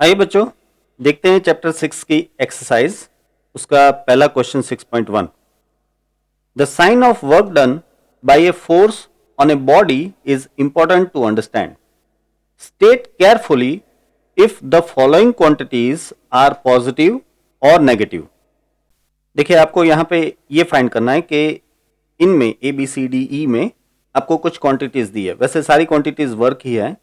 आइए बच्चों, देखते हैं चैप्टर 6 की एक्सरसाइज। उसका पहला question 6.1। The sign of work done by a force on a body is important to understand. State carefully if the following quantities are positive और negative. देखिए, आपको यहां पे ये फाइंड करना है कि इनमें A B C D E में आपको कुछ क्वांटिटीज दी है। वैसे सारी क्वांटिटीज वर्क ही है,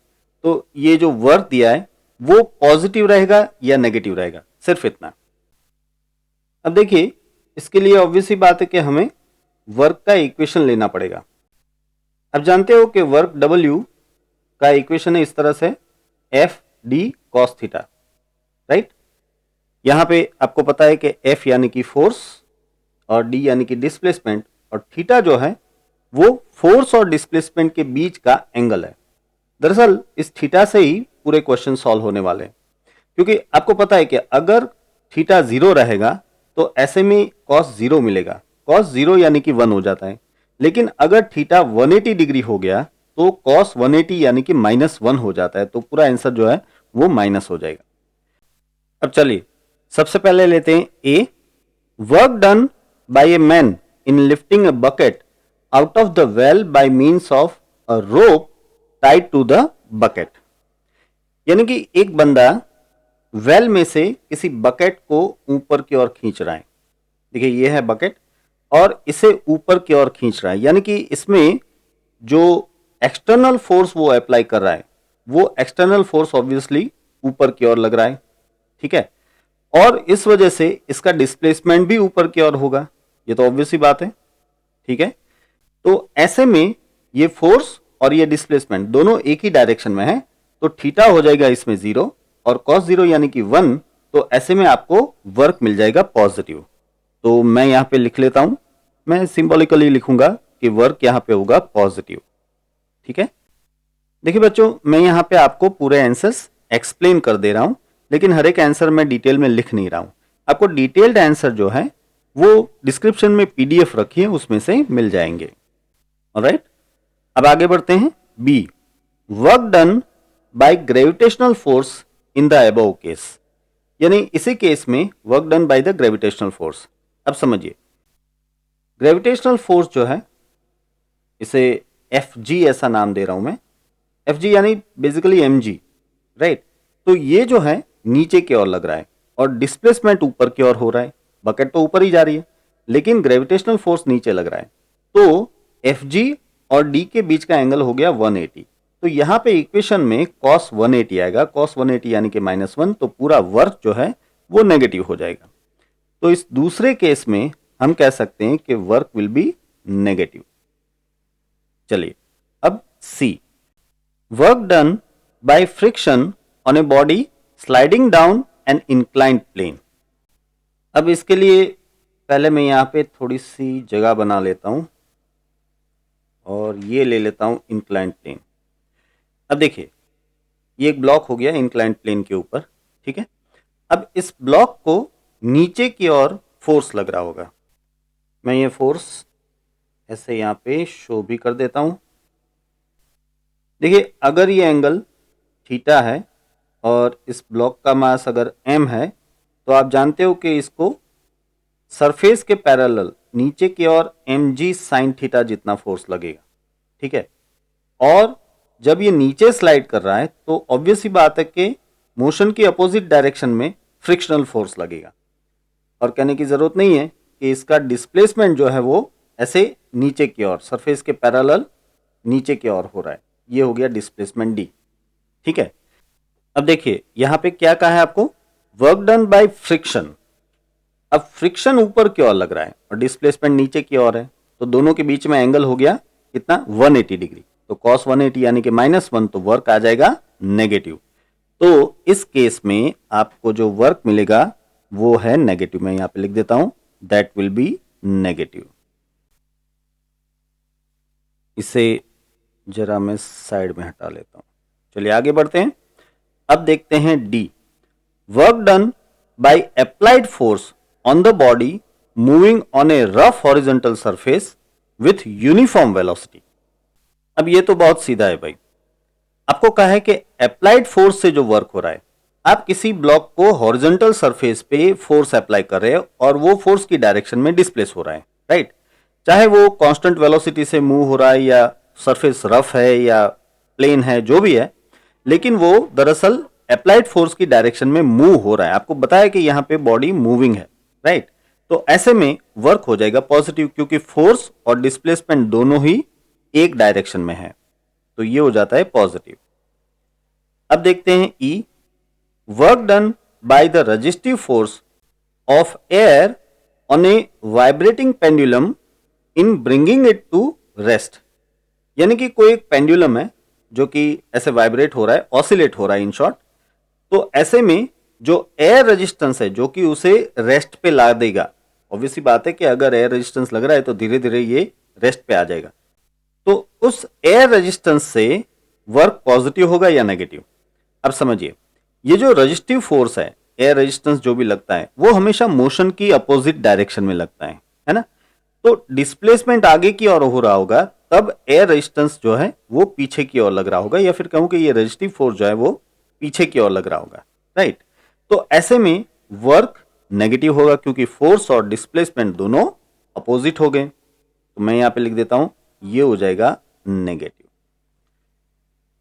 तो ये जो वर्क दिया है वो पॉजिटिव रहेगा या नेगेटिव रहेगा, सिर्फ इतना। अब देखिए, इसके लिए ऑब्वियस ही बात है कि हमें वर्क का इक्वेशन लेना पड़ेगा। अब जानते हो कि वर्क डब्ल्यू का इक्वेशन है इस तरह से, F D cos theta, right. यहां पे आपको पता है कि एफ यानी कि फोर्स और डी यानी कि डिस्प्लेसमेंट, और थीटा जो है वो फोर्स और डिस्प्लेसमेंट के बीच का एंगल है। दरअसल इस थीटा से ही पूरे क्वेश्चन सॉल्व होने वाले हैं, क्योंकि आपको पता है कि अगर थीटा 0 रहेगा तो ऐसे में कॉस 0 मिलेगा। कॉस 0 यानी कि 1 हो जाता है। लेकिन अगर थीटा 180 डिग्री हो गया तो कॉस 180 यानी कि -1 हो जाता है, तो पूरा आंसर जो है वो माइनस हो जाएगा। अब चलिए, सबसे पहले लेते हैं A. Work done by a man in lifting a bucket out of the well by means of a rope tied to the bucket. यानी कि एक बंदा वेल में से किसी बकेट को ऊपर की ओर खींच रहा है। देखिए, ये है बकेट और इसे ऊपर की ओर खींच रहा है, यानी कि इसमें जो एक्सटर्नल फोर्स वो अप्लाई कर रहा है, वो एक्सटर्नल फोर्स ऑब्वियसली ऊपर की ओर लग रहा है, ठीक है। और इस वजह से इसका डिस्प्लेसमेंट भी ऊपर की ओर होगा, ये तो ऑब्वियस ही बात है, ठीक है। तो ऐसे में ये फोर्स और ये डिस्प्लेसमेंट दोनों एक ही डायरेक्शन में है, तो थीटा हो जाएगा इसमें 0 और cos 0 यानी कि 1, तो ऐसे में आपको वर्क मिल जाएगा पॉजिटिव। तो मैं यहां पे लिख लेता हूं, मैं सिंबॉलिकली लिखूंगा कि वर्क यहां पे होगा पॉजिटिव, ठीक है। देखिए बच्चों, मैं यहां पे आपको पूरे आंसर्स एक्सप्लेन कर दे रहा हूं, लेकिन हर एक आंसर मैं डिटेल में लिख नहीं रहा हूं। आपको डिटेल्ड आंसर जो है वो डिस्क्रिप्शन में पीडीएफ रखी है, उसमें से मिल जाएंगे। ऑलराइट, अब आगे बढ़ते हैं। B, work done by gravitational force in the above case. यानी इसी केस में work done by the gravitational force. अब समझिए, ग्रेविटेशनल फोर्स जो है, इसे एफ जी ऐसा नाम दे रहा हूं मैं। एफ जी यानी बेसिकली एम जी, राइट। तो ये जो है नीचे की ओर लग रहा है और डिस्प्लेसमेंट ऊपर की ओर हो रहा है। बकेट तो ऊपर ही जा रही है, लेकिन ग्रेविटेशनल फोर्स नीचे लग रहा है। तो एफ जी और डी के बीच का एंगल हो गया 180। तो यहां पे इक्वेशन में cos 180 आएगा। cos 180 यानी कि -1, तो पूरा वर्क जो है वो नेगेटिव हो जाएगा। तो इस दूसरे केस में हम कह सकते हैं कि वर्क विल बी नेगेटिव। चलिए, अब C, work done by friction on a body sliding down an inclined plane. अब इसके लिए पहले मैं यहां पे थोड़ी सी जगह बना लेता हूं और ये ले लेता हूं इंक्लाइंड प्लेन। अब देखिए, ये एक ब्लॉक हो गया इंक्लाइंड प्लेन के ऊपर, ठीक है। अब इस ब्लॉक को नीचे की ओर फोर्स लग रहा होगा। मैं ये फोर्स ऐसे यहां पे शो भी कर देता हूं। देखिए, अगर ये एंगल थीटा है और इस ब्लॉक का मास अगर m है, तो आप जानते हो कि इसको सरफेस के पैरेलल नीचे की ओर mg sin थीटा जितना फोर्स लगेगा, ठीक है। और जब ये नीचे स्लाइड कर रहा है तो ऑब्वियस ही बात है कि मोशन की अपोजिट डायरेक्शन में फ्रिक्शनल फोर्स लगेगा। और कहने की जरूरत नहीं है कि इसका डिस्प्लेसमेंट जो है वो ऐसे नीचे की ओर, सरफेस के पैरेलल नीचे की ओर हो रहा है। ये हो गया डिस्प्लेसमेंट डी, ठीक है। अब देखिए, यहां पे क्या कहा है आपको, वर्क डन बाय फ्रिक्शन। अब फ्रिक्शन ऊपर की ओर लग रहा है और डिस्प्लेसमेंट नीचे की ओर है, तो दोनों के बीच में एंगल हो गया कितना, 180 डिग्री। तो cos 180 यानी कि -1, तो वर्क आ जाएगा नेगेटिव। तो इस केस में आपको जो वर्क मिलेगा वो है नेगेटिव। मैं यहां पे लिख देता हूं, दैट विल बी नेगेटिव। इसे जरा मैं साइड में हटा लेता हूं। चलिए आगे बढ़ते हैं। अब देखते हैं D, work done by applied force on the body moving on A rough horizontal surface with uniform velocity. अब ये तो बहुत सीधा है भाई। आपको कहा है कि अप्लाइड फोर्स से जो वर्क हो रहा है। आप किसी ब्लॉक को हॉरिजॉन्टल सरफेस पे फोर्स अप्लाई कर रहे हो और वो फोर्स की डायरेक्शन में डिस्प्लेस हो रहा है, राइट। चाहे वो कांस्टेंट वेलोसिटी से मूव हो रहा है या सरफेस रफ है या प्लेन है, जो भी है, लेकिन वो दरअसल अप्लाइड फोर्स की डायरेक्शन में मूव हो रहा है। आपको बताया कि यहाँ पे बॉडी मूविंग है, राइट। तो ऐसे में वर्क हो जाएगा पॉजिटिव, क्योंकि फोर्स और डिस्प्लेसमेंट दोनों ही एक डायरेक्शन में है, तो ये हो जाता है पॉजिटिव। अब देखते हैं E, work done by the resistive force of air on a vibrating pendulum in bringing it to rest. यानी कि कोई एक पेंडुलम है जो कि ऐसे वाइब्रेट हो रहा है, ऑसिलेट हो रहा है इन शॉर्ट। तो ऐसे में जो एयर रेजिस्टेंस है जो कि उसे रेस्ट पे ला देगा, ऑब्वियसली बात है कि अगर एयर रेजिस्टेंस लग रहा है तो धीरे धीरे ये रेस्ट पे आ जाएगा। तो उस एयर रेजिस्टेंस से वर्क पॉजिटिव होगा या नेगेटिव? अब समझिए, ये जो रेजिस्टिव फोर्स है, एयर रेजिस्टेंस जो भी लगता है, वो हमेशा मोशन की अपोजिट डायरेक्शन में लगता है ना। तो डिस्प्लेसमेंट आगे की ओर हो रहा होगा, तब एयर रेजिस्टेंस जो है वो पीछे की ओर लग रहा होगा, या फिर कहूं कि ये रेजिस्टिव फोर्स जो है वो पीछे की ओर लग रहा होगा, राइट। तो ऐसे में वर्क नेगेटिव होगा क्योंकि फोर्स और डिस्प्लेसमेंट दोनों अपोजिट हो गए। तो मैं यहां पे लिख देता हूं, ये हो जाएगा नेगेटिव।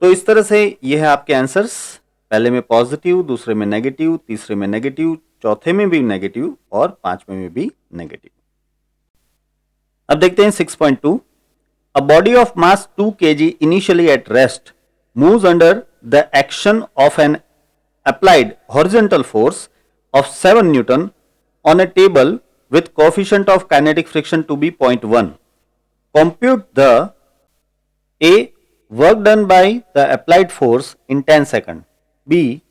तो इस तरह से ये है आपके आंसर्स, पहले में पॉजिटिव, दूसरे में नेगेटिव, तीसरे में नेगेटिव, चौथे में भी नेगेटिव और पांचवें में भी नेगेटिव। अब देखते हैं 6.2। A body of mass 2 kg initially at rest moves under the action of an applied horizontal force of 7 Newton on a table with coefficient of kinetic friction to be 0.1. Compute the A. Work done by the applied force in 10 seconds. B.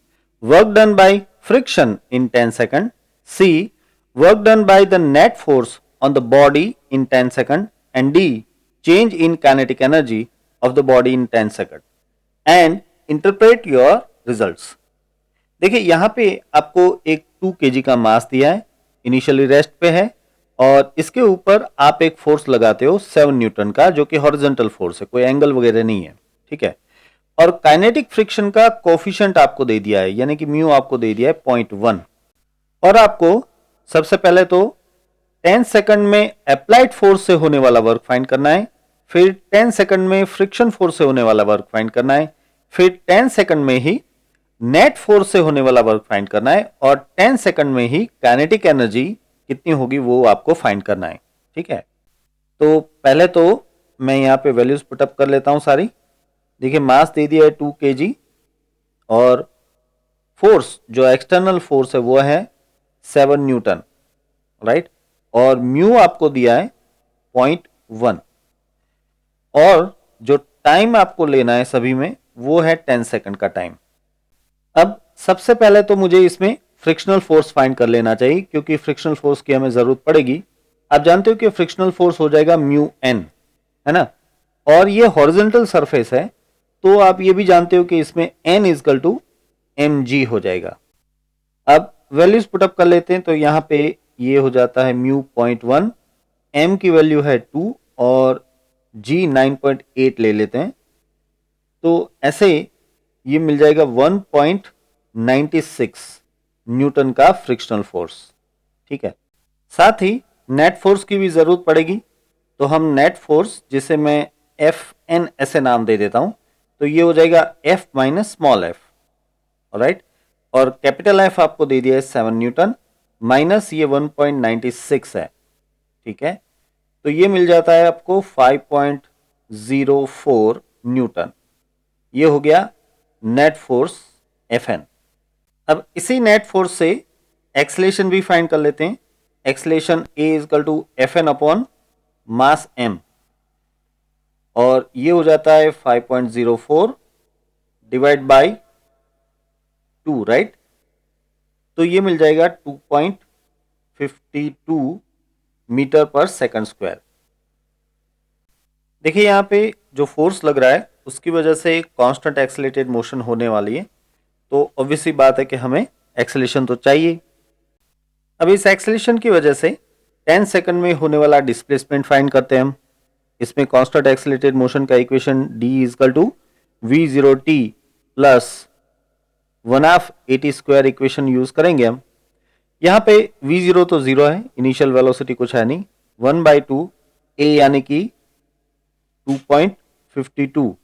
Work done by friction in 10 seconds. C. Work done by the net force on the body in 10 seconds. And D. Change in kinetic energy of the body in 10 seconds and interpret your results. देखिए यहां पे आपको एक 2 kg का मास दिया है, initially rest पे है, और इसके ऊपर आप एक फोर्स लगाते हो 7 न्यूटन का, जो कि हॉरिजॉन्टल फोर्स है, कोई एंगल वगैरह नहीं है, ठीक है। और काइनेटिक फ्रिक्शन का कोफिशिएंट आपको दे दिया है, यानी कि म्यू आपको दे दिया है 0.1। और आपको सबसे पहले तो 10 सेकंड में अप्लाइड फोर्स से होने वाला वर्क फाइंड करना है, फिर 10 सेकंड में फ्रिक्शन फोर्स से होने वाला वर्क फाइंड करना है, फिर 10 सेकंड में ही नेट फोर्स से होने वाला वर्क फाइंड करना है, और 10 सेकंड में ही काइनेटिक एनर्जी कितनी होगी वो आपको फाइंड करना है, ठीक है। तो पहले तो मैं यहाँ पे वैल्यूज पुटअप कर लेता हूँ सारी। देखिए मास दे दिया है 2 kg और फोर्स जो एक्सटर्नल फोर्स है वो है 7 न्यूटन, राइट। और म्यू आपको दिया है 0.1 और जो टाइम आपको लेना है सभी में वो है 10 सेकंड का टाइम। अब सबसे पहले तो मुझे इसमें फ्रिक्शनल फोर्स फाइंड कर लेना चाहिए, क्योंकि फ्रिक्शनल फोर्स की हमें जरूरत पड़ेगी। आप जानते हो कि फ्रिक्शनल फोर्स हो जाएगा म्यू एन, है ना, और ये हॉरिजॉन्टल सरफेस है, तो आप ये भी जानते हो कि इसमें N is equal to M g हो जाएगा। अब वैल्यूज पुटअप कर लेते हैं, तो यहाँ पे ये हो जाता है म्यू 0.1, एम की वैल्यू है 2 और जी 9.8 ले लेते हैं, तो ऐसे ये मिल जाएगा 1.96 न्यूटन का फ्रिक्शनल फोर्स, ठीक है। साथ ही नेट फोर्स की भी जरूरत पड़ेगी, तो हम नेट फोर्स, जिसे मैं एफ एन ऐसे नाम दे देता हूं, तो ये हो जाएगा F minus small F, right. और कैपिटल एफ आपको दे दिया है 7 न्यूटन माइनस ये 1.96 है, ठीक है। तो ये मिल जाता है आपको 5.04 न्यूटन। ये हो गया नेट फोर्स एफ एन। अब इसी नेट फोर्स से एक्सलेशन भी फाइंड कर लेते हैं। Acceleration a is equal to F N upon mass M, और ये हो जाता है 5.04 डिवाइड बाई 2, राइट। तो ये मिल जाएगा 2.52 मीटर पर सेकंड स्क्वायर। देखिए यहाँ पे जो फोर्स लग रहा है उसकी वजह से कांस्टेंट एक्सेलरेटेड मोशन होने वाली है, तो ऑब्वियसली बात है कि हमें एक्सेलेरेशन तो चाहिए। अब इस एक्सेलेरेशन की वजह से 10 सेकंड में होने वाला डिस्प्लेसमेंट फाइंड करते हैं हम। इसमें कांस्टेंट एक्सेलरेटेड मोशन का equation d is equal to v0t plus 1/2 AT square equation use करेंगे हम। यहाँ पे V0 तो 0 है, इनिशियल वेलोसिटी कुछ है नहीं, 1/2 A यानी कि 2.52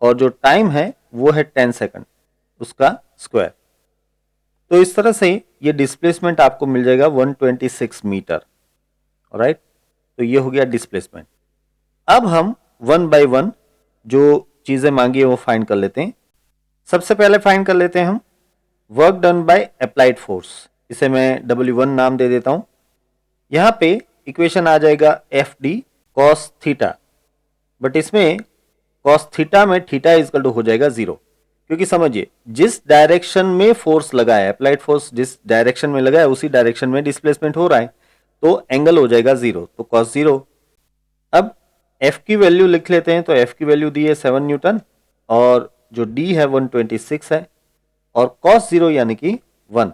और जो टाइम है वो है 10 सेकंड, उसका स्क्वायर। तो इस तरह से ये डिस्प्लेसमेंट आपको मिल जाएगा 126 मीटर। राइट, तो ये हो गया डिस्प्लेसमेंट। अब हम वन बाय वन जो चीजें मांगी है वो फाइंड कर लेते हैं। सबसे पहले फाइंड कर लेते हैं हम work done by applied force, इसे मैं W1 नाम दे देता हूं। यहां पे इक्वेशन आ जाएगा FD cos थीटा, बट इसमें cos थीटा में थीटा इजकल टू हो जाएगा 0, क्योंकि समझिए जिस डायरेक्शन में फोर्स लगा है, अप्लाइड फोर्स जिस डायरेक्शन में लगा है उसी डायरेक्शन में डिस्प्लेसमेंट हो रहा है, तो एंगल हो जाएगा 0, तो cos 0। अब F की वैल्यू लिख लेते हैं, तो F की वैल्यू दी है 7 न्यूटन और जो D है 126 है और cos 0 यानी कि 1,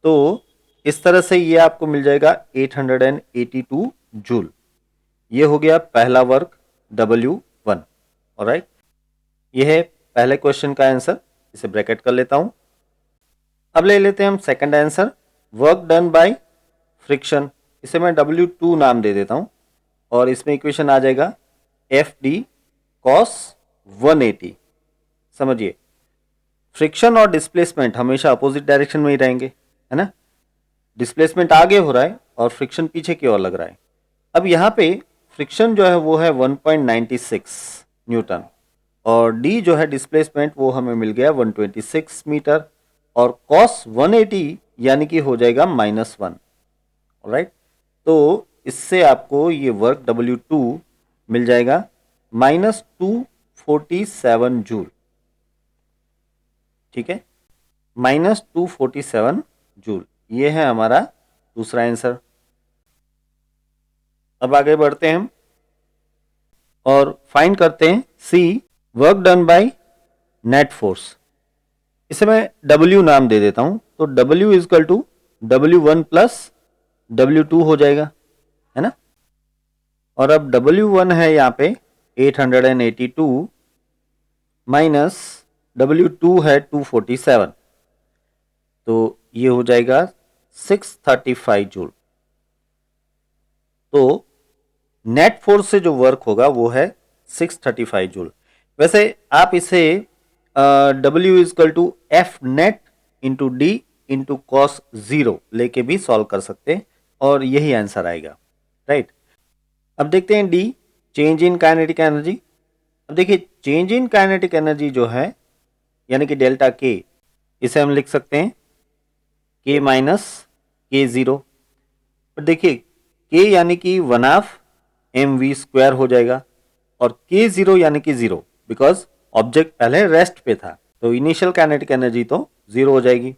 तो इस तरह से ये आपको मिल जाएगा 882 जूल। ये हो गया पहला वर्क W1। ऑलराइट, ये है पहले क्वेश्चन का आंसर, इसे ब्रैकेट कर लेता हूं। अब ले लेते हैं हम second answer, work done by friction, इसे मैं W2 नाम दे देता हूं और इसमें इक्वेशन आ जाएगा FD cos 180। समझिए फ्रिक्शन और डिस्प्लेसमेंट हमेशा अपोजिट डायरेक्शन में ही रहेंगे, है ना। डिस्प्लेसमेंट आगे हो रहा है और फ्रिक्शन पीछे की ओर लग रहा है। अब यहाँ पे फ्रिक्शन जो है वो है 1.96 न्यूटन और D जो है डिस्प्लेसमेंट वो हमें मिल गया 126 मीटर और cos 180 यानी कि हो जाएगा -1। ऑलराइट, तो इससे आपको ये वर्क W2 मिल जाएगा -247 जूल। ठीक है, -247 जूल, ये है हमारा दूसरा आंसर। अब आगे बढ़ते हैं हम और फाइंड करते हैं C, work done by net force, इसे मैं W नाम दे देता हूं, तो W is equal to W1 plus W2 हो जाएगा, है ना। और अब W1 है यहाँ पे 882 माइनस W2 है 247, तो ये हो जाएगा 635 जूल। तो नेट फोर्स से जो वर्क होगा वो है 635 जूल। वैसे आप इसे W is equal to F net into D into cos 0 लेके भी सॉल्व कर सकते हैं और यही आंसर आएगा। राइट, अब देखते हैं D, change in kinetic energy. अब देखिए चेंज इन काइनेटिक एनर्जी जो है यानी कि डेल्टा K, इसे हम लिख सकते हैं K माइनस K0। देखिए K यानी कि 1/2 mv स्क्वायर हो जाएगा और K0 यानी कि 0, बिकॉज ऑब्जेक्ट पहले रेस्ट पे था, तो इनिशियल काइनेटिक एनर्जी तो 0 हो जाएगी।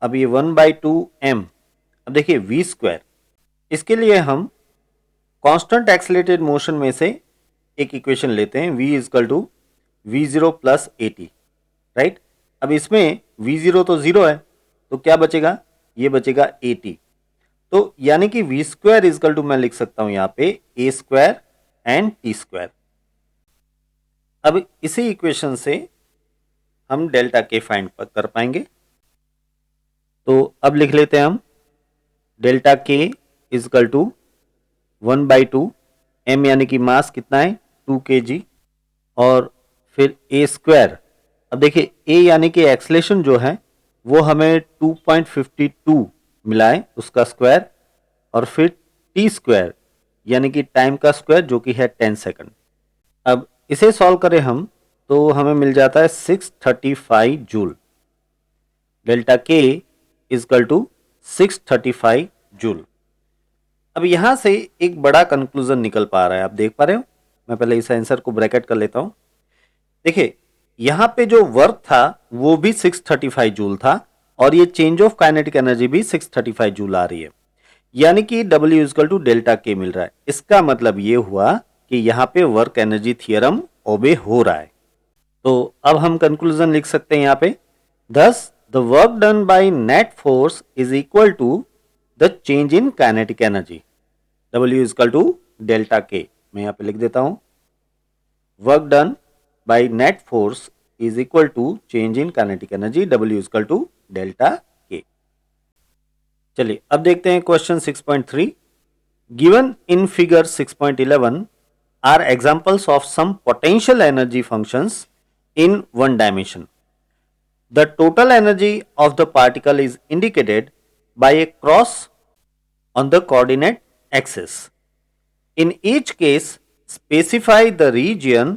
अब ये 1/2 m, अब देखिए v स्क्वायर, इसके लिए हम कांस्टेंट एक्सेलरेटेड मोशन में से एक इक्वेशन लेते हैं, v is equal to v0 plus AT। Right, अब इसमें v0 तो 0 है, तो क्या बचेगा, ये बचेगा AT। तो यानी कि v स्क्वायर इजकल टू मैं लिख सकता हूं यहाँ पे a square and t square. अब इसी इक्वेशन से हम डेल्टा K फाइंड कर पाएंगे, तो अब लिख लेते हैं हम delta K is equal to 1/2 m यानी कि मास कितना है 2 kg और फिर a स्क्वायर। अब देखिए a यानी कि एक्सलेशन जो है वो हमें 2.52 मिला है, उसका स्क्वायर, और फिर t स्क्वायर यानी कि टाइम का स्क्वायर जो कि है 10 सेकंड। अब इसे सॉल्व करें हम तो हमें मिल जाता है 635 joule. Delta K is equal to 635 joule. अब यहां से एक बड़ा कंक्लूजन निकल पा रहा है, आप देख पा रहे हो। मैं पहले इस आंसर को ब्रैकेट कर लेता हूं। देखिए यहां पे जो वर्क था वो भी 635 जूल था और ये चेंज ऑफ काइनेटिक एनर्जी भी 635 जूल आ रही है, यानी कि W is equal to delta K मिल रहा है। इसका मतलब ये हुआ कि यहां पे वर्क एनर्जी थियरम ओबे हो रहा है। तो अब हम कंक्लूजन लिख सकते हैं यहां पे, thus the work done by net force is equal to the change in kinetic energy, W is equal to delta K। मैं यहां पे लिख देता हूं, work done by net force is equal to change in kinetic energy, W is equal to delta K। चलिए अब देखते हैं question 6.3। Given in figure 6.11 are examples of some potential energy functions in one dimension. The total energy of the particle is indicated by a cross on the coordinate axis. In each case, specify the region,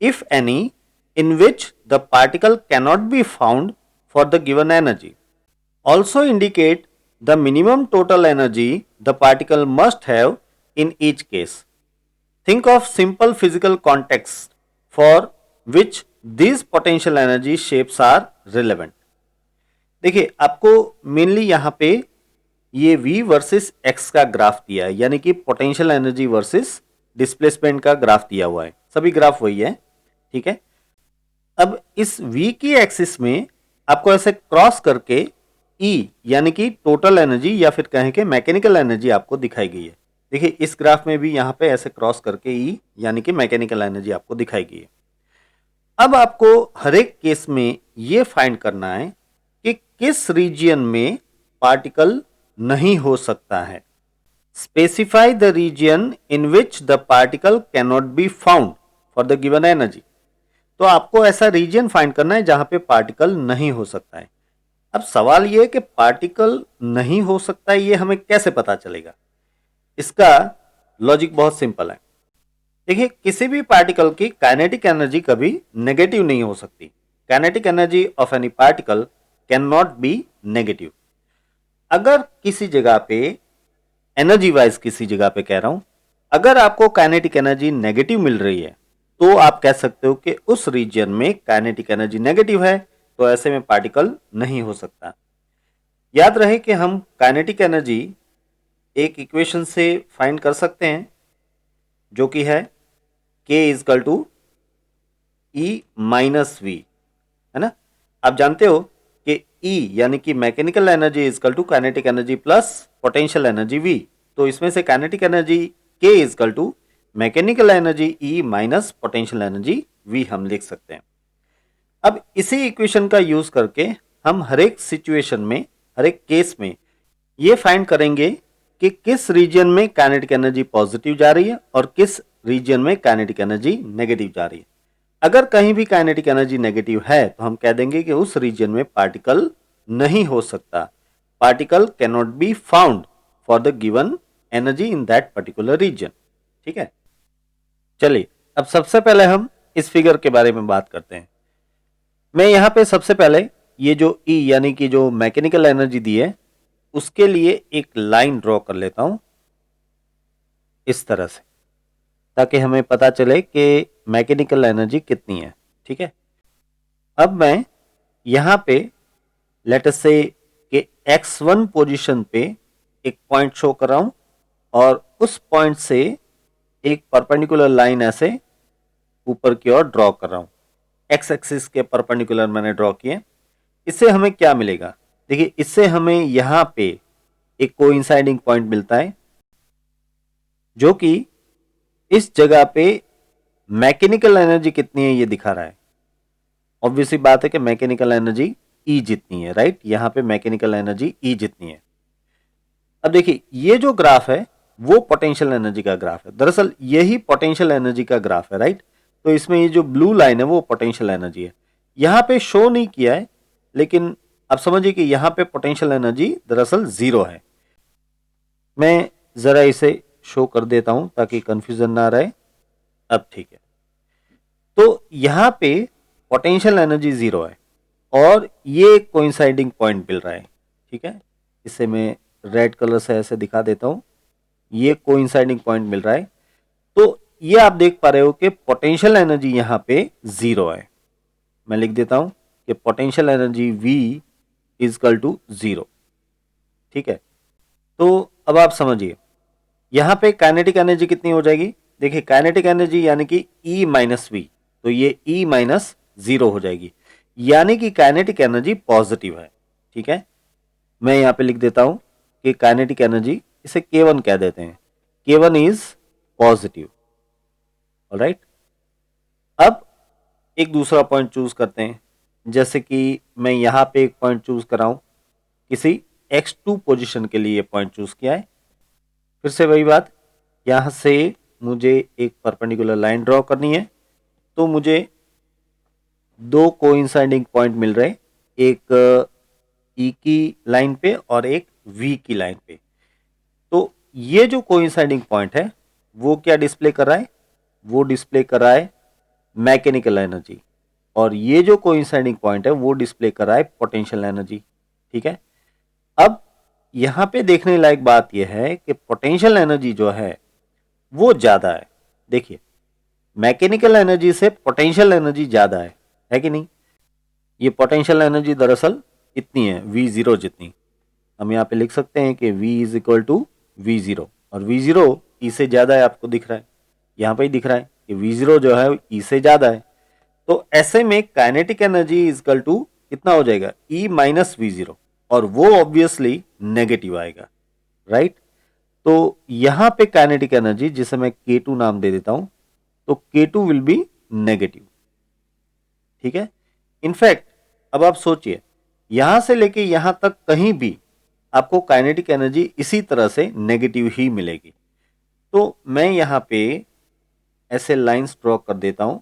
if any, in which the particle cannot be found for the given energy. Also indicate the minimum total energy the particle must have in each case. Think of simple physical context for which these potential energy shapes are relevant. देखिए आपको mainly यहाँ पे ये V versus X का graph दिया है, यानी कि पोटेंशियल एनर्जी वर्सेस डिस्प्लेसमेंट का ग्राफ दिया हुआ है। सभी ग्राफ वही है, ठीक है। अब इस V की एक्सिस में आपको ऐसे क्रॉस करके E यानी कि टोटल एनर्जी या फिर कहें कि मैकेनिकल एनर्जी आपको दिखाई गई है। देखिए इस ग्राफ में भी यहाँ पे ऐसे क्रॉस करके E यानी कि मैकेनिकल एनर्जी आपको दिखाई गई है। अब आपको हर एक केस में ये फाइंड करना है कि किस रीजियन में पार्टिकल नहीं हो सकता है। Specify the region in which the particle can not be found for the given energy. तो आपको ऐसा रीजियन फाइंड करना है जहां पे पार्टिकल नहीं हो सकता है। अब सवाल ये है कि पार्टिकल नहीं हो सकता है, ये हमें कैसे पता चलेगा? इसका लॉजिक बहुत सिंपल है। देखिए किसी भी पार्टिकल की काइनेटिक एनर्जी कभी नेगेटिव नहीं हो सकती। Kinetic energy of any particle can not B negative. अगर किसी जगह पे एनर्जी वाइज किसी जगह पे कह रहा हूं, अगर आपको काइनेटिक एनर्जी नेगेटिव मिल रही है तो आप कह सकते हो कि उस रीजन में काइनेटिक एनर्जी नेगेटिव है, तो ऐसे में पार्टिकल नहीं हो सकता। याद रहे कि हम काइनेटिक एनर्जी एक इक्वेशन से फाइंड कर सकते हैं जो कि है K is equal to E minus V, है ना। आप जानते हो कि E यानी कि mechanical energy is equal to kinetic energy plus potential energy V। तो इसमें से kinetic energy K is equal to mechanical energy E minus potential energy V हम लिख सकते हैं। अब इसी इक्वेशन का यूज करके हम हर एक सिचुएशन में, हर एक केस में ये फाइंड करेंगे कि किस रीजन में काइनेटिक एनर्जी पॉजिटिव जा रही है और किस रीजन में काइनेटिक एनर्जी नेगेटिव जा रही है। अगर कहीं भी काइनेटिक एनर्जी नेगेटिव है तो हम कह देंगे कि उस रीजन में पार्टिकल नहीं हो सकता। Particle can not be found for the given energy in that particular region. ठीक है, चलिए अब सबसे पहले हम इस फिगर के बारे में बात करते हैं। मैं यहाँ पे सबसे पहले ये जो E यानी कि जो मैकेनिकल एनर्जी दी है उसके लिए एक लाइन ड्रॉ कर लेता हूं इस तरह से, ताकि हमें पता चले कि मैकेनिकल एनर्जी कितनी है। ठीक है, अब मैं यहाँ पे लेट अस से कि x1 पोजीशन पे एक पॉइंट शो कर रहा हूं और उस पॉइंट से एक परपेंडिकुलर लाइन ऐसे ऊपर की ओर ड्रॉ कर रहा हूं। एक्स एक्सिस के परपेंडिकुलर मैंने ड्रॉ किए। इससे हमें क्या मिलेगा? देखिए इससे हमें यहां पे एक कोइंसाइडिंग पॉइंट मिलता है जो कि इस जगह पे मैकेनिकल एनर्जी कितनी है ये दिखा रहा है। ऑब्वियसली बात है कि मैकेनिकल एनर्जी E जितनी है, राइट। यहां पे मैकेनिकल एनर्जी E जितनी है। अब देखिए ये जो ग्राफ है वो पोटेंशियल एनर्जी का ग्राफ है। दरअसल यही पोटेंशियल एनर्जी का ग्राफ है, राइट। तो इसमें ये जो ब्लू लाइन है वो पोटेंशियल एनर्जी है। यहां पे शो नहीं किया है, लेकिन आप समझिए कि यहां पे पोटेंशियल एनर्जी दरअसल 0 है। मैं जरा इसे शो कर देता हूं ताकि कंफ्यूजन ना रहे। अब ठीक है, तो यहां पे पोटेंशियल एनर्जी 0 है और ये कोइंसाइडिंग पॉइंट मिल रहा है। ठीक है, इसे मैं रेड कलर से ऐसे दिखा देता हूं। ये कोइंसाइडिंग पॉइंट मिल रहा है, तो ये आप देख पा रहे हो कि पोटेंशियल एनर्जी यहां पे 0 है। मैं लिख देता हूं कि potential energy V is equal to 0। ठीक है, तो अब आप समझिए यहां पे काइनेटिक एनर्जी कितनी हो जाएगी। देखिए काइनेटिक एनर्जी यानी कि E माइनस V, तो ये E माइनस 0 हो जाएगी, यानी कि काइनेटिक एनर्जी पॉजिटिव है। ठीक है, मैं यहां पे लिख देता हूं कि काइनेटिक एनर्जी, इसे K1 कह देते हैं, K1 इज पॉजिटिव। ऑलराइट, अब एक दूसरा पॉइंट चूज करते हैं, जैसे कि मैं यहाँ पे एक पॉइंट चूज कर रहा हूँ, किसी x2 पोजीशन के लिए पॉइंट चूज किया है। फिर से वही बात, यहाँ से मुझे एक परपेंडिकुलर लाइन ड्रॉ करनी है, तो मुझे दो कोइंसाइडिंग पॉइंट मिल रहे, एक ई की लाइन पे और एक वी की लाइन पे। तो ये जो कोइंसाइडिंग पॉइंट है वो क्या डिस्प्ले कर रहा है, वो डिस्प्ले कर रहा है मैकेनिकल एनर्जी, और ये जो कोइंसाइडिंग पॉइंट है वो डिस्प्ले कर रहा है पोटेंशियल एनर्जी। ठीक है, अब यहां पे देखने लायक बात यह है कि पोटेंशियल एनर्जी जो है वो ज्यादा है। देखिए, मैकेनिकल एनर्जी से पोटेंशियल एनर्जी ज्यादा है कि नहीं। ये पोटेंशियल एनर्जी दरअसल इतनी है, V0 जितनी। हम यहाँ पे लिख सकते हैं कि V is equal to V0, और V0 E से ज्यादा है, आपको दिख रहा है, यहाँ पे ही दिख रहा है कि V0 जो है E से ज्यादा है। तो ऐसे में kinetic energy is equal to कितना हो जाएगा, E माइनस V0, और वो ऑब्वियसली नेगेटिव आएगा, राइट। तो यहां पे काइनेटिक एनर्जी, जिसे मैं K2 नाम दे देता हूं, तो K2 विल बी नेगेटिव। ठीक है, इनफैक्ट अब आप सोचिए, यहां से लेके यहां तक कहीं भी आपको काइनेटिक एनर्जी इसी तरह से नेगेटिव ही मिलेगी। तो मैं यहां पे ऐसे लाइंस ड्रॉ कर देता हूं,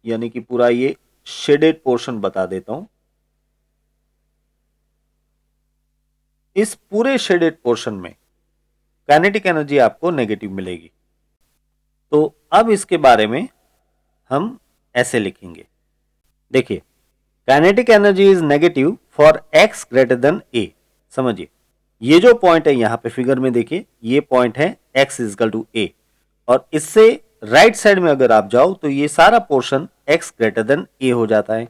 यानी कि पूरा ये शेडेड पोर्शन बता देता हूं। इस पूरे शेडेड पोर्शन में काइनेटिक एनर्जी आपको नेगेटिव मिलेगी। तो अब इसके बारे में हम ऐसे लिखेंगे, देखिए, kinetic energy is negative for x greater than a। समझिए, ये जो पॉइंट है यहां पे फिगर में देखिए, ये पॉइंट है x इजकल टू a, और इससे राइट साइड में अगर आप जाओ तो ये सारा portion x greater than a हो जाता है।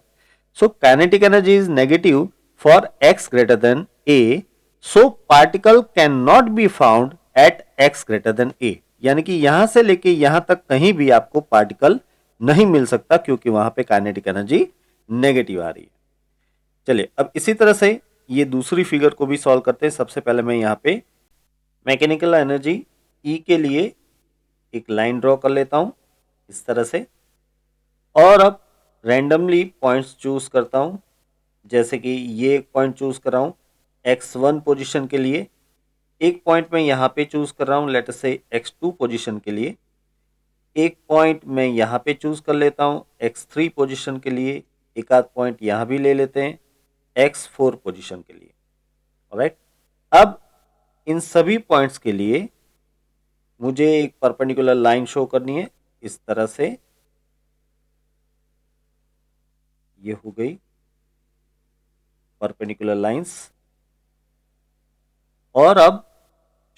So kinetic energy is negative for x greater than a, so particle can not be found at x greater than a। यानी कि यहां से लेके यहां तक कहीं भी आपको पार्टिकल नहीं मिल सकता, क्योंकि वहां पे काइनेटिक एनर्जी नेगेटिव आ रही है। चलिए, अब इसी तरह से ये दूसरी फिगर को भी सॉल्व करते हैं। सबसे पहले मैं यहाँ पे मैकेनिकल एनर्जी E के लिए एक लाइन ड्रॉ कर लेता हूं इस तरह से, और अब रैंडमली पॉइंट्स चूज करता हूं, जैसे कि ये एक पॉइंट चूज कर रहा हूं x1 पोजीशन के लिए, एक पॉइंट मैं यहाँ पे चूज कर रहा हूं लेट अस से x2 पोजीशन के लिए, एक पॉइंट मैं यहाँ पे चूज कर लेता हूँ x3 पोजीशन के लिए, एक आध पॉइंट यहाँ भी ले लेते हैं x4 पोजीशन के लिए। ऑलराइट, अब इन सभी पॉइंट्स के लिए मुझे एक परपेंडिकुलर लाइन शो करनी है इस तरह से, ये हो गई परपेंडिकुलर लाइंस। और अब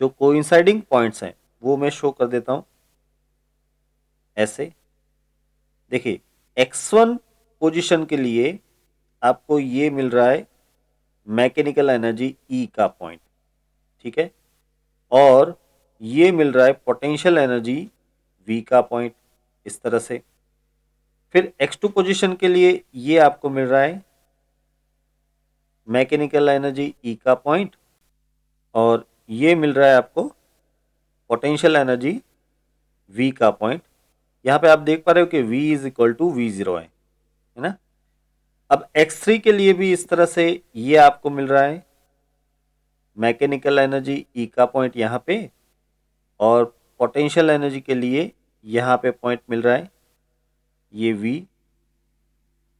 जो कोइंसाइडिंग पॉइंट्स हैं वो मैं शो कर देता हूं ऐसे। देखिए, x1 पोजीशन के लिए आपको ये मिल रहा है मैकेनिकल एनर्जी E का पॉइंट, ठीक है, और ये मिल रहा है पोटेंशियल एनर्जी V का पॉइंट इस तरह से। फिर x2 पोजीशन के लिए ये आपको मिल रहा है मैकेनिकल एनर्जी E का पॉइंट, और ये मिल रहा है आपको पोटेंशियल एनर्जी V का पॉइंट। यहाँ पे आप देख पा रहे हो कि V is equal to V0 है ना। अब x3 के लिए भी इस तरह से ये आपको मिल रहा है मैकेनिकल एनर्जी E का पॉइंट यहाँ पे, और पोटेंशियल एनर्जी के लिए यहाँ पे पॉइंट मिल रहा है ये V,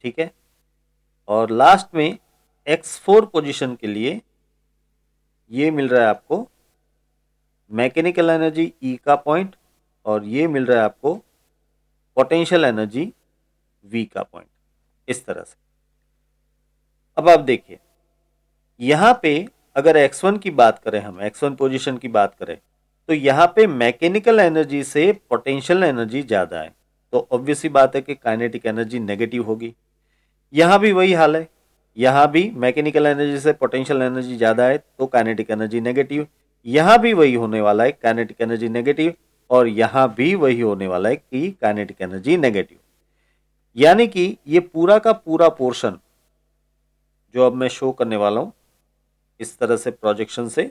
ठीक है। और लास्ट में x4 पोजीशन के लिए ये मिल रहा है आपको मैकेनिकल एनर्जी E का पॉइंट, और ये मिल रहा है आपको पोटेंशियल एनर्जी V का पॉइंट इस तरह से। अब आप देखिए, यहाँ पे अगर x1 की बात करें, हम x1 पोजीशन की बात करें, तो यहाँ पे मैकेनिकल एनर्जी से पोटेंशियल एनर्जी ज्यादा है, तो ऑब्वियस सी बात है कि काइनेटिक एनर्जी नेगेटिव होगी। यहाँ भी वही हाल है, यहाँ भी मैकेनिकल एनर्जी से पोटेंशियल एनर्जी ज्यादा है तो काइनेटिक एनर्जी नेगेटिव, यहाँ भी वही होने वाला है काइनेटिक एनर्जी नेगेटिव, और यहाँ भी वही होने वाला है कि काइनेटिक एनर्जी नेगेटिव। यानी कि ये पूरा का पूरा पोर्शन जो अब मैं शो करने वाला हूं इस तरह से प्रोजेक्शन से,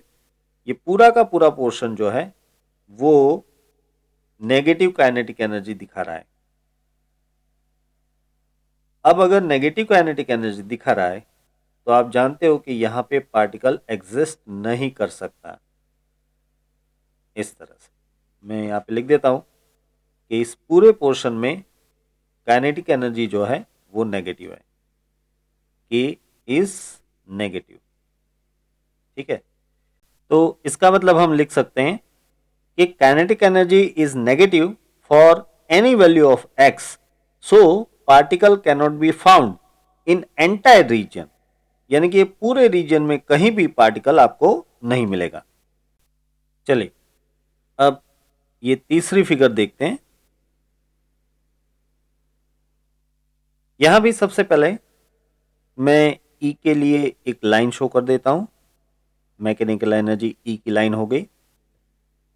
ये पूरा का पूरा पोर्शन जो है वो नेगेटिव काइनेटिक एनर्जी दिखा रहा है। अब अगर नेगेटिव काइनेटिक एनर्जी दिखा रहा है तो आप जानते हो कि यहाँ पे पार्टिकल एग्जिस्ट नहीं कर सकता। इस तरह से मैं यहाँ पे लिख देता हूँ कि इस पूरे पोर्शन में काइनेटिक एनर्जी जो है वो नेगेटिव है, के इज नेगेटिव। ठीक है, तो इसका मतलब हम लिख सकते हैं कि kinetic energy is negative for any value of x, so particle can not be found in entire reason, यानी कि पूरे रीजन में कहीं भी पार्टिकल आपको नहीं मिलेगा। चलिए अब ये तीसरी फिगर देखते हैं। यहां भी सबसे पहले मैं ई के लिए एक लाइन शो कर देता हूं। मैकेनिकल एनर्जी ई की लाइन हो गई।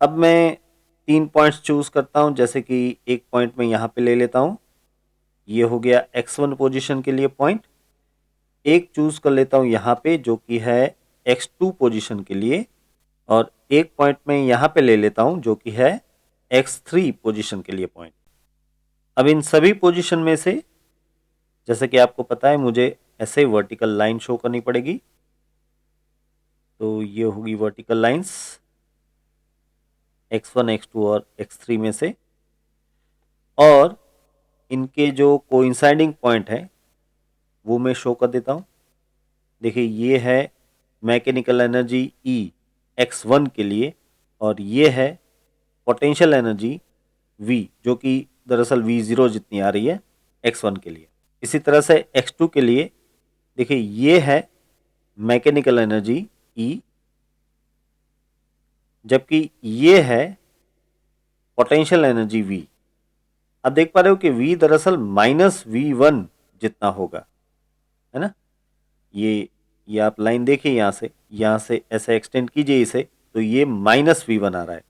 अब मैं 3 पॉइंट्स चूज करता हूं, जैसे कि एक पॉइंट में यहां पे ले लेता हूं, ये हो गया x1 पोजीशन के लिए पॉइंट। एक चूज कर लेता हूं यहां पे जो कि है x2 पोजीशन के लिए, और एक पॉइंट में यहां पे ले लेता हूं जो कि है x3 पोजीशन के लिए पॉइंट। अब इन सभी पोजीशन में से जैसे कि आपको पता है मुझे ऐसे वर्टिकल लाइन शो करनी पड़ेगी, तो ये होगी वर्टिकल लाइंस x1 x2 और x3 में से, और इनके जो कोइंसाइडिंग पॉइंट है वो मैं शो कर देता हूं। देखिए ये है मैकेनिकल एनर्जी E x1 के लिए, और ये है पोटेंशियल एनर्जी V जो कि दरअसल V0 जितनी आ रही है x1 के लिए। इसी तरह से x2 के लिए देखिए ये है मैकेनिकल एनर्जी E, जबकि ये है पोटेंशियल एनर्जी V। अब देख पा रहे हो कि V दरअसल -V1 जितना होगा, है ना। ये आप लाइन देखिए, यहाँ से ऐसे एक्सटेंड कीजिए इसे, तो ये -V1 आ रहा है,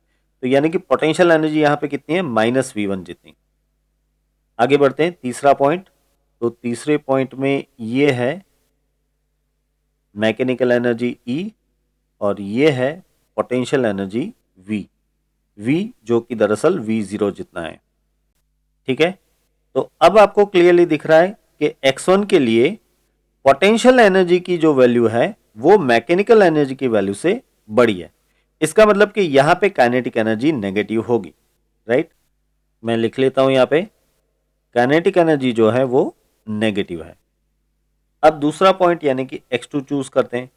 तो यानी कि पोटेंशियल एनर्जी यहाँ पे कितनी है, -V1 जितनी। आगे बढ़ते हैं, तीसरा पॉइंट। तो तीसरे पॉइंट में ये है मैकेनिकल एनर्जी E और ये है पोटेंशियल एनर्जी V जो कि दरअसल V0 जितना है। ठीक है, तो अब आपको क्लियरली दिख रहा है कि x1 के लिए पोटेंशियल एनर्जी की जो वैल्यू है वो मैकेनिकल एनर्जी की वैल्यू से बड़ी है। इसका मतलब कि यहां पे काइनेटिक एनर्जी नेगेटिव होगी, राइट। मैं लिख लेता हूं यहां पे काइनेटिक एनर्जी जो है वो नेगेटिव है। अब दूसरा पॉइंट यानी कि x2 चूज करते हैं,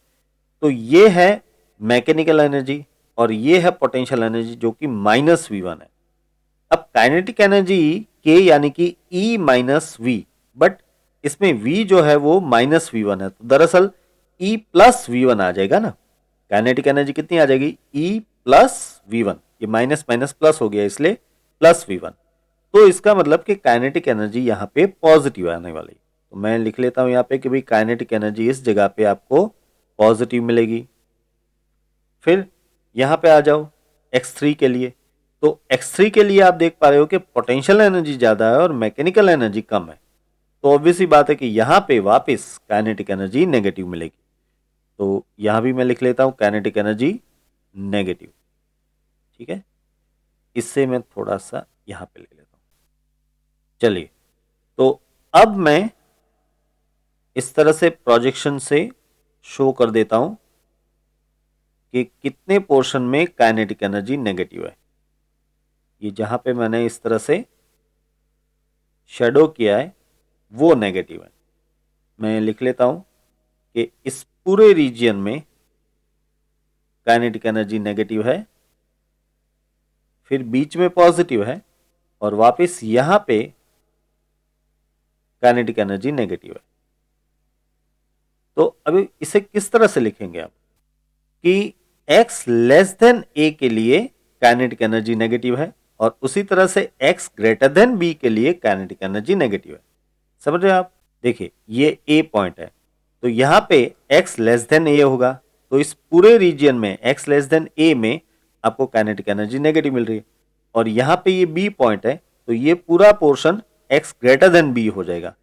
तो ये है मैकेनिकल एनर्जी और ये है पोटेंशियल एनर्जी जो कि -V1 है। अब काइनेटिक एनर्जी के यानी कि E माइनस वी, बट इसमें V जो है वो -V1 है, तो दरअसल E प्लस V1 आ जाएगा ना। काइनेटिक एनर्जी कितनी आ जाएगी, E प्लस V1, ये माइनस माइनस प्लस हो गया इसलिए प्लस V1। तो इसका मतलब कि काइनेटिक एनर्जी यहाँ पे पॉजिटिव आने वाली। तो मैं लिख लेता हूं यहाँ पे कि भाई काइनेटिक एनर्जी इस जगह पे आपको पॉजिटिव मिलेगी। फिर यहाँ पे आ जाओ x3 के लिए, तो x3 के लिए आप देख पा रहे हो कि पोटेंशियल एनर्जी ज्यादा है और मैकेनिकल एनर्जी कम है, तो ऑब्वियस सी बात है कि यहाँ पे वापस काइनेटिक एनर्जी नेगेटिव मिलेगी। तो यहाँ भी मैं लिख लेता हूँ काइनेटिक एनर्जी नेगेटिव। ठीक है, इससे मैं थोड़ा सा यहाँ पे ले लेता हूँ। चलिए, तो अब मैं इस तरह से प्रोजेक्शन से शो कर देता हूं कि कितने पोर्शन में काइनेटिक एनर्जी नेगेटिव है। ये जहां पे मैंने इस तरह से शेडो किया है वो नेगेटिव है। मैं लिख लेता हूं कि इस पूरे रीजियन में काइनेटिक एनर्जी नेगेटिव है, फिर बीच में पॉजिटिव है, और वापस यहां पे काइनेटिक एनर्जी नेगेटिव है। तो अभी इसे किस तरह से लिखेंगे आप कि x लेस देन a के लिए काइनेटिक एनर्जी नेगेटिव है और उसी तरह से x ग्रेटर देन b के लिए काइनेटिक एनर्जी नेगेटिव है। समझ रहे हैं आप। देखिए ये a पॉइंट है, तो यहां पे x लेस देन a होगा, तो इस पूरे रीजियन में x लेस देन a में आपको काइनेटिक एनर्जी नेगेटिव मिल रही है, और यहां पे ये b पॉइंट है, तो ये पूरा portion x greater than b हो जाएगा,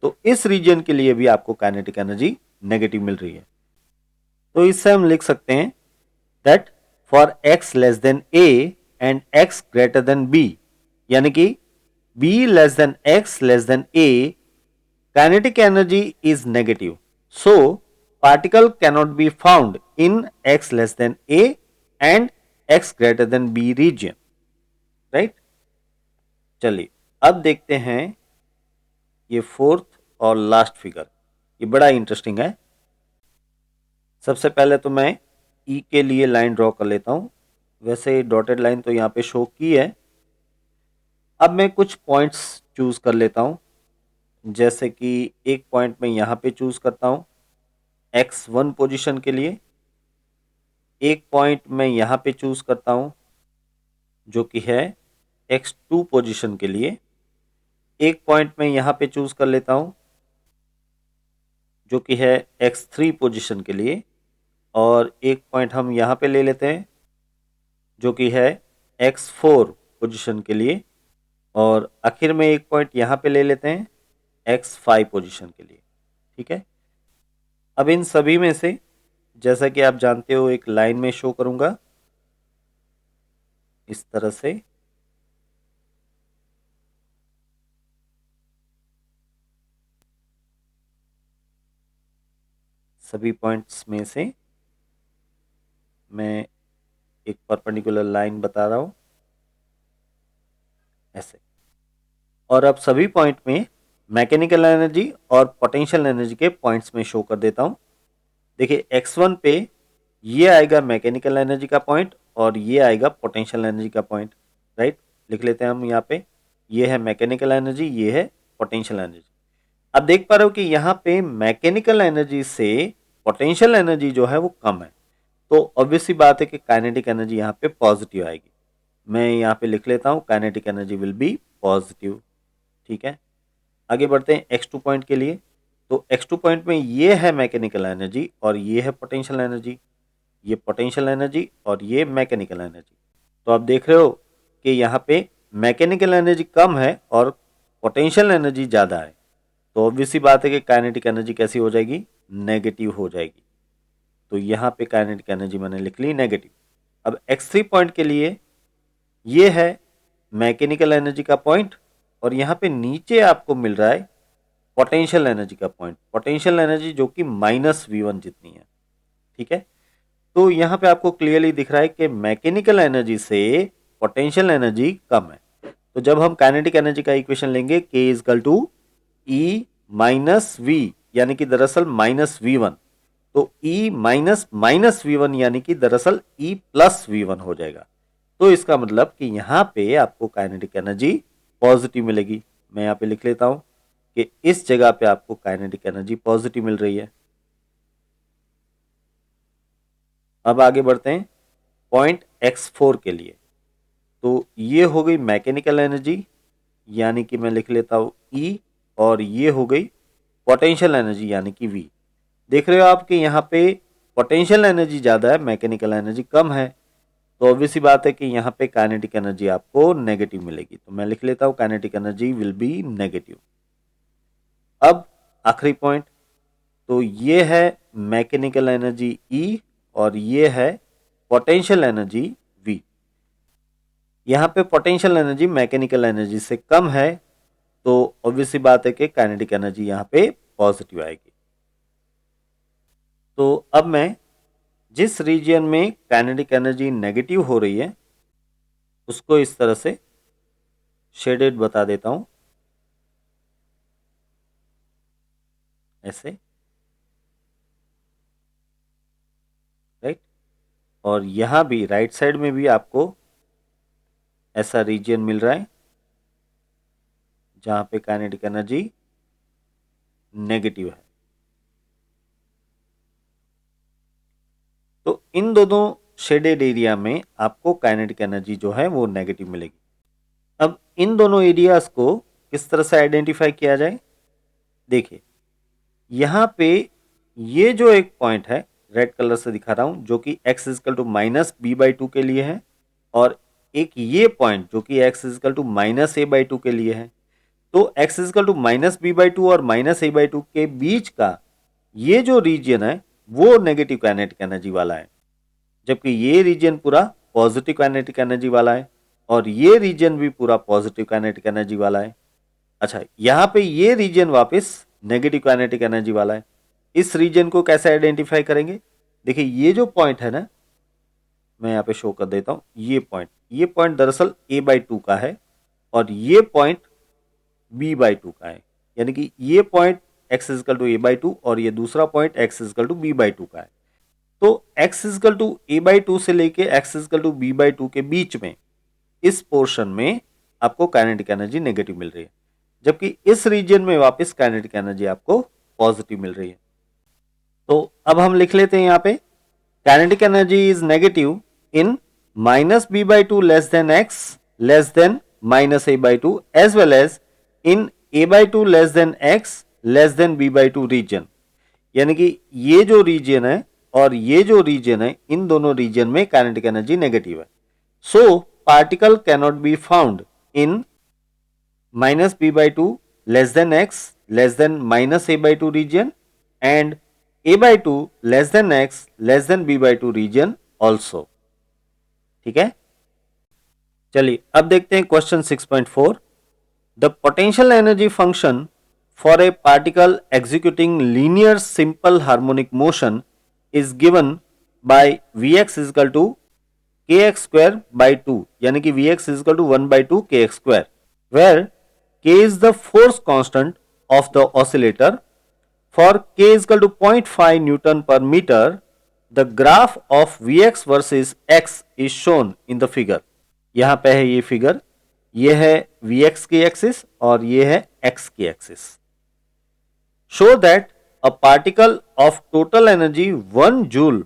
तो इस रीजन के लिए भी आपको काइनेटिक एनर्जी नेगेटिव मिल रही है। तो इससे हम लिख सकते हैं that for x less then a and x greater than b, यानी कि b less than x less then a kinetic energy is negative, so particle cannot be found in x less than a and x greater than b region, right? चलिए अब देखते हैं ये fourth और last figure, ये बड़ा interesting है। सबसे पहले तो मैं ई के लिए लाइन ड्रॉ कर लेता हूं, वैसे डॉटेड लाइन तो यहाँ पे शो की है। अब मैं कुछ पॉइंट्स चूज कर लेता हूं, जैसे कि एक पॉइंट मैं यहाँ पे चूज करता हूं x1 पोजीशन के लिए, एक पॉइंट मैं यहाँ पे चूज करता हूं जो कि है x2 पोजीशन के लिए, एक पॉइंट मैं यहाँ पे चूज कर लेता हूं जो कि है x3 पोजीशन के लिए, और एक पॉइंट हम यहाँ पे ले लेते हैं जो कि है x4 पोजीशन के लिए, और आखिर में एक पॉइंट यहाँ पे ले लेते हैं x5 पोजीशन के लिए। ठीक है, अब इन सभी में से जैसा कि आप जानते हो एक लाइन में शो करूंगा इस तरह से, सभी पॉइंट्स में से मैं एक परपेंडिकुलर लाइन बता रहा हूं ऐसे, और अब सभी पॉइंट में मैकेनिकल एनर्जी और पोटेंशियल एनर्जी के पॉइंट्स में शो कर देता हूं। देखिए x1 पे ये आएगा मैकेनिकल एनर्जी का पॉइंट और ये आएगा पोटेंशियल एनर्जी का पॉइंट, राइट? लिख लेते हैं हम यहाँ पे, ये है मैकेनिकल एनर्जी, ये है पोटेंशियल एनर्जी। अब देख पा रहे हो कि यहाँ पे मैकेनिकल एनर्जी से पोटेंशियल एनर्जी जो है वो कम है, तो ऑब्वियस सी बात है कि काइनेटिक एनर्जी यहाँ पे पॉजिटिव आएगी। मैं यहाँ पे लिख लेता हूँ kinetic energy will be positive. ठीक है, आगे बढ़ते हैं x2 पॉइंट के लिए। तो x2 पॉइंट में ये है मैकेनिकल एनर्जी और ये है पोटेंशियल एनर्जी, ये पोटेंशियल एनर्जी और ये मैकेनिकल एनर्जी। तो आप देख रहे हो कि यहाँ पे मैकेनिकल एनर्जी कम है और पोटेंशियल एनर्जी ज़्यादा है, तो ऑब्वियस सी बात है कि काइनेटिक एनर्जी कैसी हो जाएगी, नेगेटिव हो जाएगी। तो यहाँ पे काइनेटिक एनर्जी मैंने लिख ली नेगेटिव। अब x3 पॉइंट के लिए ये है मैकेनिकल एनर्जी का पॉइंट और यहाँ पे नीचे आपको मिल रहा है पोटेंशियल एनर्जी का पॉइंट, पोटेंशियल एनर्जी जो कि -v1 जितनी है। ठीक है, तो यहाँ पे आपको क्लियरली दिख रहा है कि मैकेनिकल एनर्जी से पोटेंशियल एनर्जी कम है। तो जब हम काइनेटिक एनर्जी का इक्वेशन लेंगे k is equal to E minus V, यानी कि दरअसल -v1, तो E माइनस -v1 यानी कि दरअसल E प्लस v1 हो जाएगा। तो इसका मतलब कि यहाँ पे आपको काइनेटिक एनर्जी पॉजिटिव मिलेगी। मैं यहाँ पे लिख लेता हूँ कि इस जगह पे आपको काइनेटिक एनर्जी पॉजिटिव मिल रही है। अब आगे बढ़ते हैं पॉइंट x4 के लिए। तो ये हो गई मैकेनिकल एनर्जी, यानी कि मैं लिख लेता हूँ E, और ये हो गई पोटेंशियल एनर्जी यानी कि V। देख रहे हो आप कि यहाँ पे पोटेंशियल एनर्जी ज़्यादा है, मैकेनिकल एनर्जी कम है, तो ऑब्वियस सी बात है कि यहाँ पे काइनेटिक एनर्जी आपको नेगेटिव मिलेगी। तो मैं लिख लेता हूँ kinetic energy will be negative. अब आखिरी पॉइंट, तो ये है मैकेनिकल एनर्जी E और ये है पोटेंशियल एनर्जी V। यहाँ पे पोटेंशियल एनर्जी मैकेनिकल एनर्जी से कम है, तो ऑब्वियस सी बात है कि काइनेटिक एनर्जी यहाँ पे पॉजिटिव आएगी। तो अब मैं जिस रीजन में काइनेटिक एनर्जी नेगेटिव हो रही है उसको इस तरह से शेडेड बता देता हूं ऐसे, राइट? और यहां भी राइट साइड में भी आपको ऐसा रीजन मिल रहा है जहां पे काइनेटिक एनर्जी नेगेटिव है। तो इन दोनों शेडेड एरिया में आपको काइनेटिक एनर्जी जो है वो नेगेटिव मिलेगी। अब इन दोनों एरियाज को किस तरह से आइडेंटिफाई किया जाए, देखिए यहाँ पे ये जो एक पॉइंट है रेड कलर से दिखा रहा हूं जो कि x इजकल टू -b/2 के लिए है, और एक ये पॉइंट जो कि x इजकल टू -a/2 के लिए है। तो x इजकल टू -b/2 और -a/2 के बीच का ये जो रीजन है वो नेगेटिव काइनेटिक एनर्जी वाला है, जबकि ये रीजन पूरा पॉजिटिव काइनेटिक एनर्जी वाला है और ये रीजन भी पूरा पॉजिटिव काइनेटिक एनर्जी वाला है। अच्छा, यहाँ पे ये रीजन वापस नेगेटिव काइनेटिक एनर्जी वाला है। इस रीजन को कैसे आइडेंटिफाई करेंगे? देखिए ये जो पॉइंट है ना, मैं यहाँ पे शो कर देता हूँ, ये पॉइंट दरअसल a/2 का है और ये पॉइंट b/2 का है। यानी कि ये point x is equal to a/2 और ये दूसरा point x is equal to b/2 का है। तो x इजकल टू a/2 से लेके x इजकल टू b/2 के बीच में इस पोर्शन में आपको काइनेटिक एनर्जी नेगेटिव मिल रही है, जबकि इस रीजन में वापस काइनेटिक एनर्जी आपको पॉजिटिव मिल रही है। तो अब हम लिख लेते हैं यहाँ पे kinetic energy is negative in -b/2 less than x less than -a/2 as well as in a/2 less than x less than b/2 region. यानी कि ये जो रीजन है और ये जो रीजन है, इन दोनों रीजन में काइनेटिक एनर्जी नेगेटिव है। So particle cannot be found in -b/2 less than x less than -a/2 region and a/2 less than x less than b/2 region also। ठीक है, चलिए अब देखते हैं question 6.4। The potential energy function for a particle executing linear simple harmonic motion is given by vx is equal to kx²/2, यानी कि vx is equal to 1/2 kx², where k is the force constant of the oscillator. For k is equal to 0.5 Newton per meter, the graph of Vx versus x is shown in the figure. यहाँ पे है ये figure, ये है Vx की axis और ये है x की axis. Show that a particle of total energy 1 joule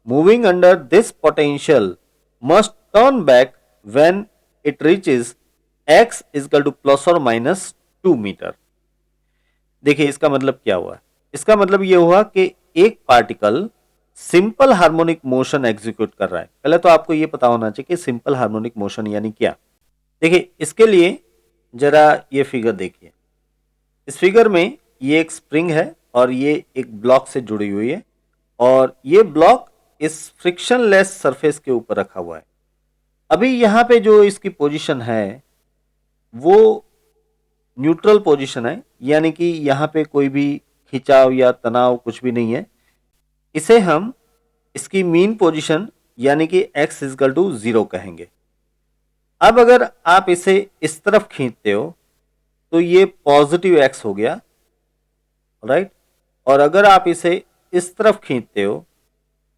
moving under this potential must turn back when it reaches x is equal to plus और माइनस 2 मीटर। देखिए इसका मतलब क्या हुआ? इसका मतलब ये हुआ कि एक particle simple harmonic motion execute कर रहा है। पहले तो आपको ये पता होना चाहिए कि सिंपल हार्मोनिक मोशन यानी क्या। देखिए इसके लिए जरा ये फिगर देखिए। इस फिगर में ये एक स्प्रिंग है और ये एक ब्लॉक से जुड़ी हुई है और ये ब्लॉक इस फ्रिक्शनलेस सरफेस के ऊपर रखा हुआ है। अभी यहाँ पे जो इसकी पोजीशन है वो न्यूट्रल पोजीशन है, यानी कि यहाँ पे कोई भी खिंचाव या तनाव कुछ भी नहीं है। इसे हम इसकी मीन पोजीशन यानी कि x इजकल टू 0 कहेंगे। अब अगर आप इसे इस तरफ खींचते हो तो ये पॉजिटिव x हो गया, राइट, और अगर आप इसे इस तरफ खींचते हो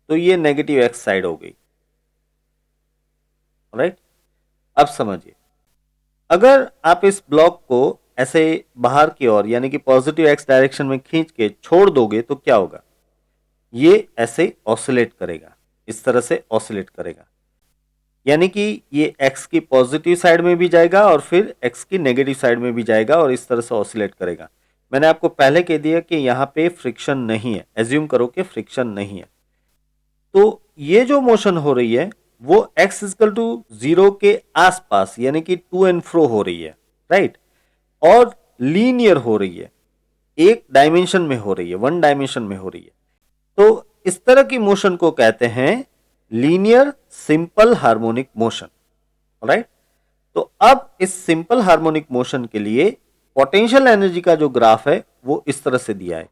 तो ये नेगेटिव x साइड हो गई, राइट। अब समझिए, अगर आप इस ब्लॉक को ऐसे बाहर की ओर यानी कि पॉजिटिव x डायरेक्शन में खींच के छोड़ दोगे तो क्या होगा? ये ऐसे ऑसिलेट करेगा, इस तरह से ऑसिलेट करेगा, यानी कि ये x की पॉजिटिव साइड में भी जाएगा और फिर x की नेगेटिव साइड में भी जाएगा और इस तरह से ऑसिलेट करेगा। मैंने आपको पहले कह दिया कि यहाँ पे फ्रिक्शन नहीं है, एज्यूम करो कि फ्रिक्शन नहीं है। तो ये जो मोशन हो रही है वो x इजकल टू 0 के आसपास यानी कि टू एंड फ्रो हो रही है, राइट, और लीनियर हो रही है, एक डायमेंशन में हो रही है, वन डायमेंशन में हो रही है। तो इस तरह की मोशन को कहते हैं linear simple harmonic motion, right. तो अब इस सिंपल हार्मोनिक मोशन के लिए पोटेंशियल एनर्जी का जो ग्राफ है वो इस तरह से दिया है।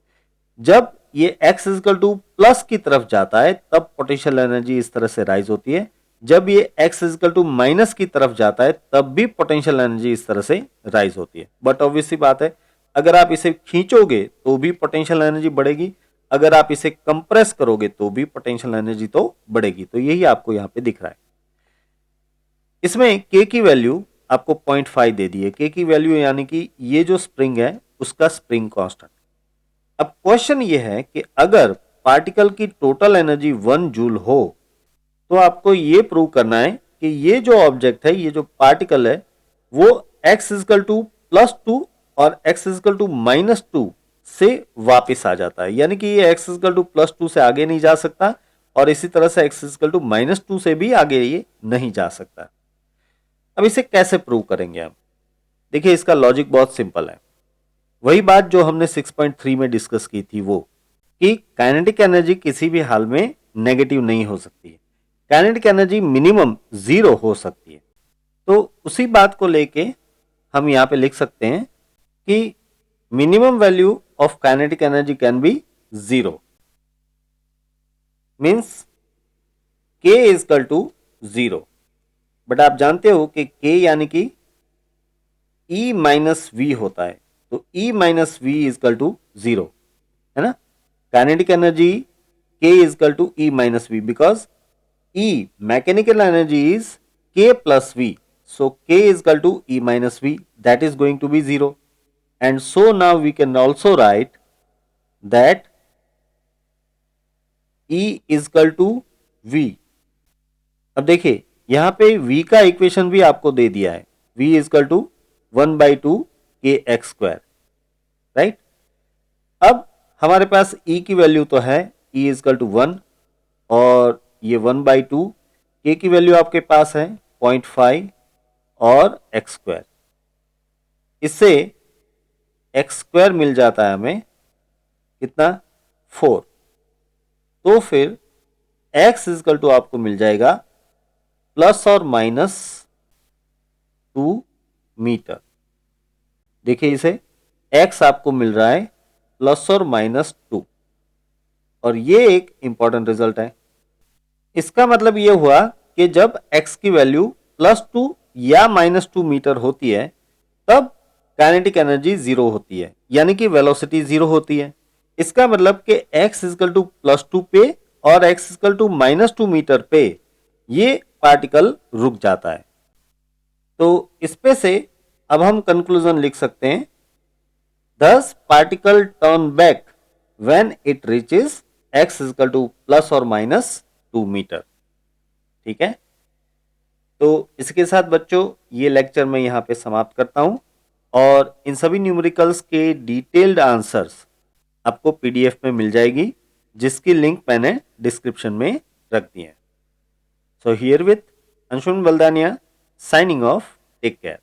जब ये x इजकल टू प्लस की तरफ जाता है तब पोटेंशियल एनर्जी इस तरह से राइज होती है, जब ये x इजकल टू माइनस की तरफ जाता है तब भी पोटेंशियल एनर्जी इस तरह से राइज होती है। बट ऑब्वियसली बात है, अगर आप इसे खींचोगे तो भी पोटेंशियल एनर्जी बढ़ेगी, अगर आप इसे कंप्रेस करोगे तो भी पोटेंशियल एनर्जी तो बढ़ेगी। तो यही आपको यहाँ पे दिख रहा है। इसमें k की वैल्यू आपको 0.5 दे दी है, k की वैल्यू यानी कि ये जो स्प्रिंग है उसका स्प्रिंग कांस्टेंट। अब क्वेश्चन ये है कि अगर पार्टिकल की टोटल एनर्जी 1 जूल हो तो आपको ये प्रूव करना है कि ये जो ऑब्जेक्ट है, ये जो पार्टिकल है, वो x इजकल टू +2 और x इजकल टू -2 से वापस आ जाता है, यानी कि ये x इजकल टू +2 से आगे नहीं जा सकता और इसी तरह से x इजकल टू -2 से भी आगे ये नहीं जा सकता। अब इसे कैसे प्रूव करेंगे हम? देखिए इसका लॉजिक बहुत सिंपल है, वही बात जो हमने 6.3 में डिस्कस की थी, वो कि काइनेटिक एनर्जी किसी भी हाल में नेगेटिव नहीं हो सकती है, काइनेटिक एनर्जी मिनिमम 0 हो सकती है। तो उसी बात को लेके हम यहाँ पे लिख सकते हैं कि minimum value of kinetic energy can be 0. Means k is equal to 0. But आप जानते हो कि k यानी कि E माइनस वी होता है, तो E minus V is equal to 0, है ना. Kinetic energy k is equal to E minus V because E mechanical energy is k plus v. So k is equal to E minus v, that is going to be 0. And so now we can also write that E is equal to v. अब देखिए यहां पे v का equation भी आपको दे दिया है, v is equal to 1/2 kx square, right. अब हमारे पास E की वैल्यू तो है, E is equal to 1 और ये 1/2, k की वैल्यू आपके पास है 0.5 और एक्स स्क्वायर. इससे एक्स स्क्वायर मिल जाता है हमें कितना, 4. तो फिर x इजकल टू आपको मिल जाएगा प्लस और माइनस 2 मीटर. देखिए इसे x आपको मिल रहा है प्लस और माइनस 2, और ये एक इंपॉर्टेंट रिजल्ट है. इसका मतलब ये हुआ कि जब x की वैल्यू +2 या -2 मीटर होती है तब काइनेटिक एनर्जी 0 होती है, यानी कि वेलोसिटी 0 होती है. इसका मतलब कि x इजकल टू +2 पे और x इजकल टू -2 मीटर पे ये पार्टिकल रुक जाता है. तो इस पे से अब हम कंक्लूजन लिख सकते हैं, thus particle turn back when it reaches x is equal to plus और माइनस 2 मीटर. ठीक है, तो इसके साथ बच्चों ये लेक्चर मैं यहाँ पे समाप्त करता हूँ, और इन सभी न्यूमेरिकल्स के डिटेल्ड आंसर्स आपको पीडीएफ में मिल जाएगी, जिसकी लिंक मैंने डिस्क्रिप्शन में रख दी है. So here with Anshuman Baldania signing off. Take care.